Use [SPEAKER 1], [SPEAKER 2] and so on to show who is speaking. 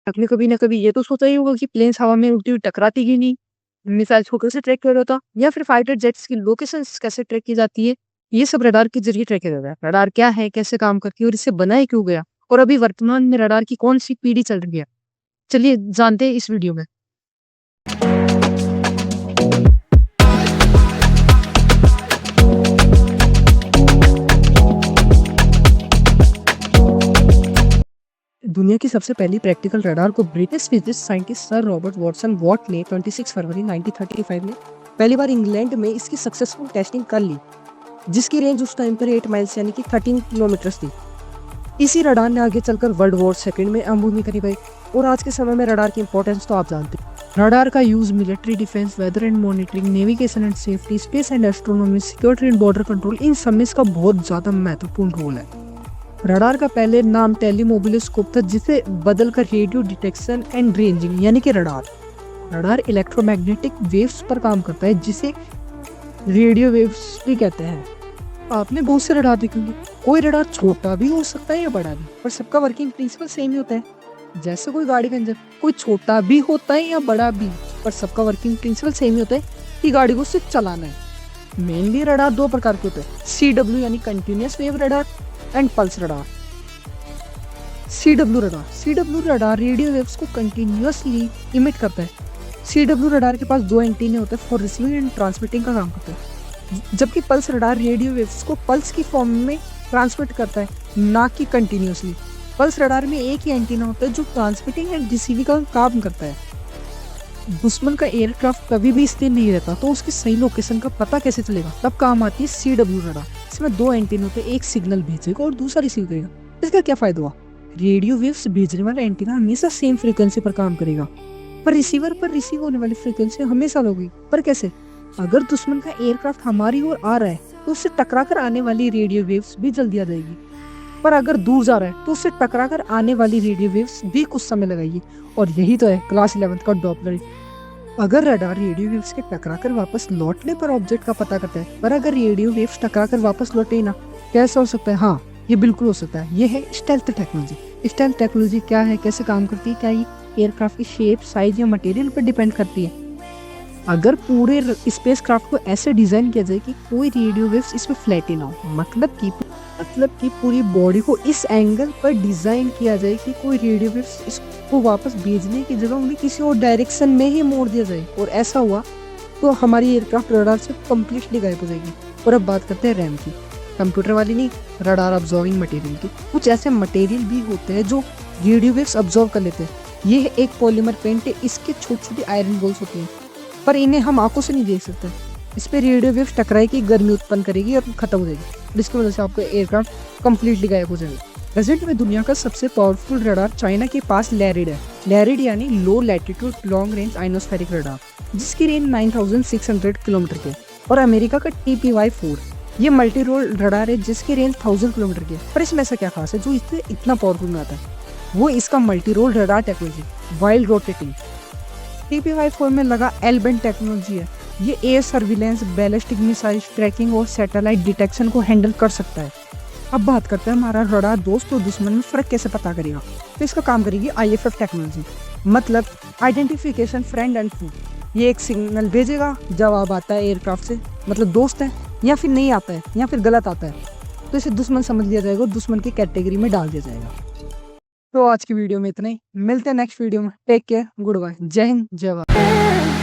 [SPEAKER 1] आपने कभी ना कभी ये तो सोचा ही होगा कि प्लेन्स हवा में उड़ती हुई टकराती क्यों नहीं, मिसाइल्स को कैसे ट्रैक किया जाता, या फिर फाइटर जेट्स की लोकेशन कैसे ट्रैक की जाती है। ये सब रडार के जरिए ट्रैक किया जाता है। रडार क्या है, कैसे काम करती है और इसे बनाया क्यों गया, और अभी वर्तमान में रडार की कौन सी पीढ़ी चल रही है, चलिए जानते हैं इस वीडियो में। दुनिया की सबसे पहली प्रैक्टिकल रडार को British physics scientist sir Robert Watson what ने 26 फरवरी 1935 में पहली बार इंग्लैंड में इसकी सक्सेसफुल टेस्टिंग कर ली, जिसकी रेंज उस टाइम पर 8 माइल्स यानी कि 13 किलोमीटर थी। इसी रडार ने आगे चलकर वर्ल्ड वॉर सेकंड में अहम भूमिका निभाई, और आज के समय में रडार की इंपॉर्टेंस तो आप जानते हैं। रडार का use military defence, weather and monitoring, navigation and safety, space and astronomy, security and border control, इन सब में इसका बहुत ज्यादा महत्वपूर्ण रोल है। रडार का पहले नाम टेलीमोबिलोस्कोप था, जिसे बदलकर रेडियो डिटेक्शन एंड रेंजिंग यानी कि रडार। रडार इलेक्ट्रोमैग्नेटिक वेव्स पर काम करता है, जिसे रेडियो वेव्स भी कहते हैं। आपने बहुत से रडार देखे होंगे, कोई रडार छोटा भी हो सकता है या बड़ा भी, पर सबका वर्किंग प्रिंसिपल सेम ही होता है। जैसे कोई गाड़ी का इंजन, कोई छोटा भी होता है या बड़ा भी, पर सबका वर्किंग प्रिंसिपल सेम ही होता है कि गाड़ी को सिर्फ चलाना है। मेनली रडार दो प्रकार के होते हैं, CW यानी continuous wave radar and pulse radar. CW radar radio waves को कंटिन्यूअसली इमिट करता है। CW रडार के पास दो एंटीने होते हैं, फॉर रिसीविंग एंड ट्रांसमिटिंग का काम करता है, जबकि पल्स रडार रेडियो वेव्स को पल्स की फॉर्म में ट्रांसमिट करता है, ना कि कंटिन्यूअसली। पल्स रडार में एक ही एंटीना होता है जो ट्रांसमिटिंग एंड रिसीविंग का काम करता है। दुश्मन का एयरक्राफ्ट कभी भी स्थिर नहीं रहता, तो उसकी सही लोकेशन का पता कैसे चलेगा, तब काम आती है CW रडार। इसमें दो एंटीना होते हैं, एक सिग्नल भेजेगा और दूसरा रिसीव करेगा। इसका क्या फायदा हुआ, रेडियो वेव्स भेजने वाला एंटीना हमेशा सेम फ्रीक्वेंसी पर काम करेगा, पर रिसीवर पर रिसीव होने वाली फ्रीक्वेंसी हमेशा होगी। पर कैसे, अगर दुश्मन का एयरक्राफ्ट हमारी ओर आ रहा है तो उससे टकराकर आने वाली रेडियो वेव्स भी जल्दी आ जाएगी, पर अगर दूर जा रहा है तो उससे टकराकर आने वाली रेडियो वेव्स भी कुछ समय लगाएगी। और यही तो है क्लास 11 का डॉपलर। अगर रडार रेडियो वेव्स के टकराकर वापस लौटने पर ऑब्जेक्ट का पता करता है, पर अगर रेडियो वेव्स टकराकर वापस लौटे ना, कैसा हो सकता है? हाँ, ये बिल्कुल हो सकता है। ये है स्टेल्थ टेक्नोलॉजी। स्टेल्थ टेक्नोलॉजी क्या है, कैसे काम करती है, क्या ये एयरक्राफ्ट की शेप, साइज या मटेरियल पर डिपेंड करती है? अगर पूरे स्पेस क्राफ्ट को ऐसे डिजाइन किया जाए कि कोई रेडियो वेव्स इसमें फ्लैट ही ना हो, मतलब कि पूरी बॉडी को इस एंगल पर डिजाइन किया जाए कि कोई रेडियो वेव्स इसको वापस भेजने की जगह उन्हें किसी और डायरेक्शन में ही मोड़ दिया जाए, और ऐसा हुआ तो हमारी एयरक्राफ्ट रडार से कम्प्लीटली गायब हो जाएगी। और अब बात करते हैं रैम की, कंप्यूटर वाली नहीं, रडार अब्जॉर्विंग मटेरियल की। कुछ ऐसे मटेरियल भी होते हैं जो रेडियो वेव्स अब्जॉर्व कर लेते हैं। ये एक पॉलीमर पेंट है, इसके छोटी छोटी आयरन बॉल्स होती हैं, पर इन्हें हम आंखों से नहीं देख सकते। इस पे रेडियो वेव्स टकराएगी, गर्मी उत्पन्न करेगी और खत्म हो जाएगी, जिसकी वजह से आपका एयरक्राफ्ट कंप्लीटली गायब हो जाएगा। प्रेजेंट में दुनिया का सबसे पावरफुल रडार चाइना के पास लैरिड है। लैरिड यानी low latitude long range ionospheric radar, जिसकी रेंज 9600 किलोमीटर की है। और अमेरिका का TPY-4, ये मल्टी रोल रडार है जिसकी रेंज 1000 किलोमीटर की है। पर इसमें ऐसा क्या खास है जो इससे इतना पावरफुल बनाता है? वो इसका multi role radar technology, wild rotating. TPY-4 में लगा L-band टेक्नोलॉजी है। ये air surveillance, ballistic missile tracking और सैटेलाइट डिटेक्शन को हैंडल कर सकता है। अब बात करते हैं हमारा रडार दोस्त और दुश्मन में फ़र्क कैसे पता करेगा। तो इसका काम करेगी IFF टेक्नोलॉजी, मतलब आइडेंटिफिकेशन फ्रेंड एंड फू। ये एक सिग्नल भेजेगा, जवाब आता है एयरक्राफ्ट से, मतलब दोस्त है, या फिर नहीं आता है, या फिर गलत आता है, तो इसे दुश्मन समझ लिया जाएगा और दुश्मन की कैटेगरी में डाल दिया जाएगा। तो आज की वीडियो में इतना ही, मिलते हैं नेक्स्ट वीडियो में। टेक केयर, गुड बाय, जय हिंद, जय भारत।